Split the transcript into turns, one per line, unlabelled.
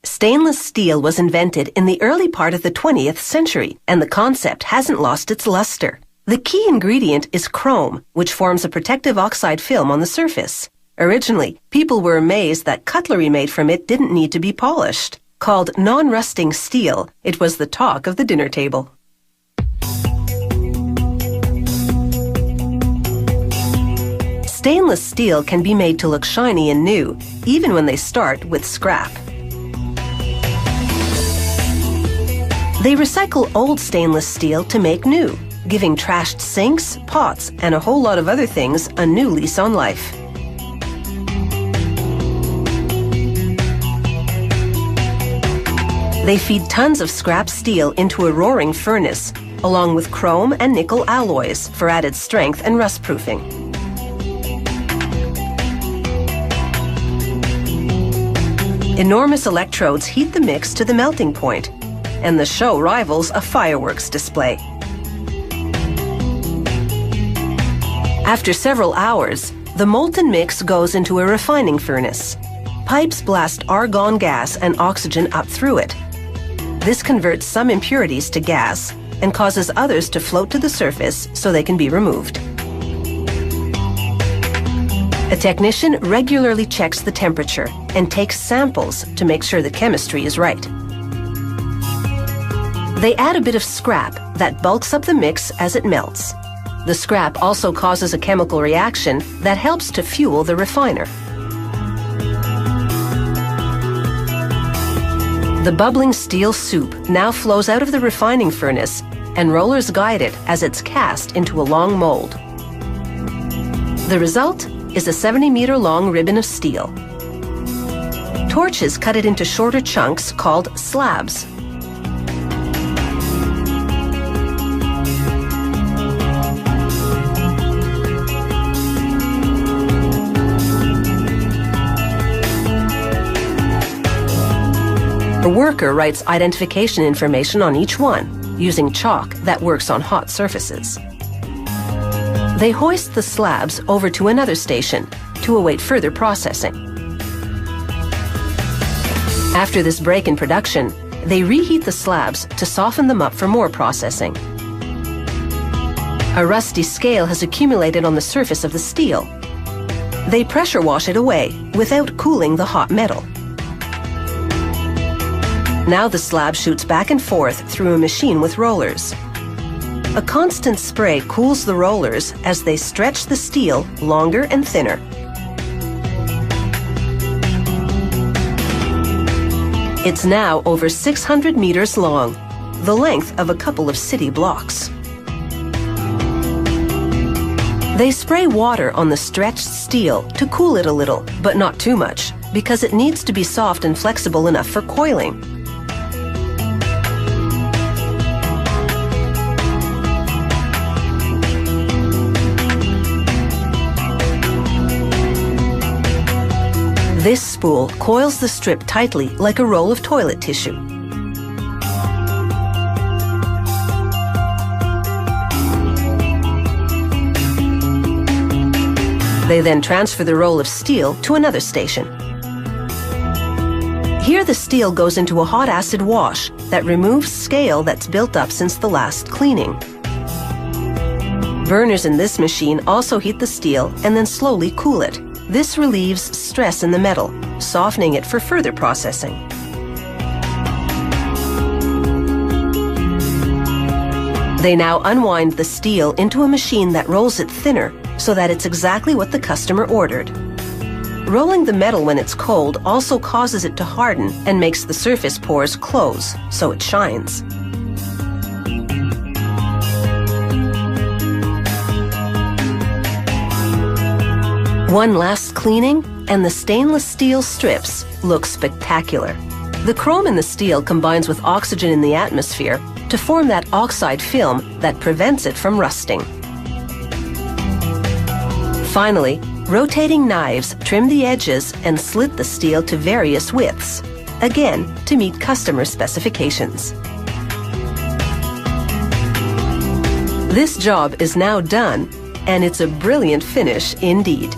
Stainless steel was invented in the early part of the 20th century, and the concept hasn't lost its luster. The key ingredient is chrome, which forms a protective oxide film on the surface. Originally, people were amazed that cutlery made from it didn't need to be polished. Called non-rusting steel, it was the talk of the dinner table. Stainless steel can be made to look shiny and new, even when they start with scrap. They recycle old stainless steel to make new, giving trashed sinks, pots, and a whole lot of other things a new lease on life. They feed tons of scrap steel into a roaring furnace, along with chrome and nickel alloys for added strength and rust-proofing. Enormous electrodes heat the mix to the melting point, and the show rivals a fireworks display. After several hours, the molten mix goes into a refining furnace. Pipes blast argon gas and oxygen up through it. This converts some impurities to gas and causes others to float to the surface so they can be removed. A technician regularly checks the temperature and takes samples to make sure the chemistry is right. They add a bit of scrap that bulks up the mix as it melts. The scrap also causes a chemical reaction that helps to fuel the refiner. The bubbling steel soup now flows out of the refining furnace, and rollers guide it as it's cast into a long mold. The result is a 70-meter-long ribbon of steel. Torches cut it into shorter chunks called slabs. A worker writes identification information on each one, using chalk that works on hot surfaces. They hoist the slabs over to another station to await further processing. After this break in production, they reheat the slabs to soften them up for more processing. A rusty scale has accumulated on the surface of the steel. They pressure wash it away without cooling the hot metal. Now the slab shoots back and forth through a machine with rollers. A constant spray cools the rollers as they stretch the steel longer and thinner. It's now over 600 meters long, the length of a couple of city blocks. They spray water on the stretched steel to cool it a little, but not too much, because it needs to be soft and flexible enough for coiling. This spool coils the strip tightly like a roll of toilet tissue. They then transfer the roll of steel to another station. Here the steel goes into a hot acid wash that removes scale that's built up since the last cleaning. Burners in this machine also heat the steel and then slowly cool it. This relieves stress in the metal, softening it for further processing. They now unwind the steel into a machine that rolls it thinner so that it's exactly what the customer ordered. Rolling the metal when it's cold also causes it to harden and makes the surface pores close, so it shines. One last cleaning, and the stainless steel strips look spectacular. The chrome in the steel combines with oxygen in the atmosphere to form that oxide film that prevents it from rusting. Finally, rotating knives trim the edges and slit the steel to various widths, again to meet customer specifications. This job is now done, and it's a brilliant finish indeed.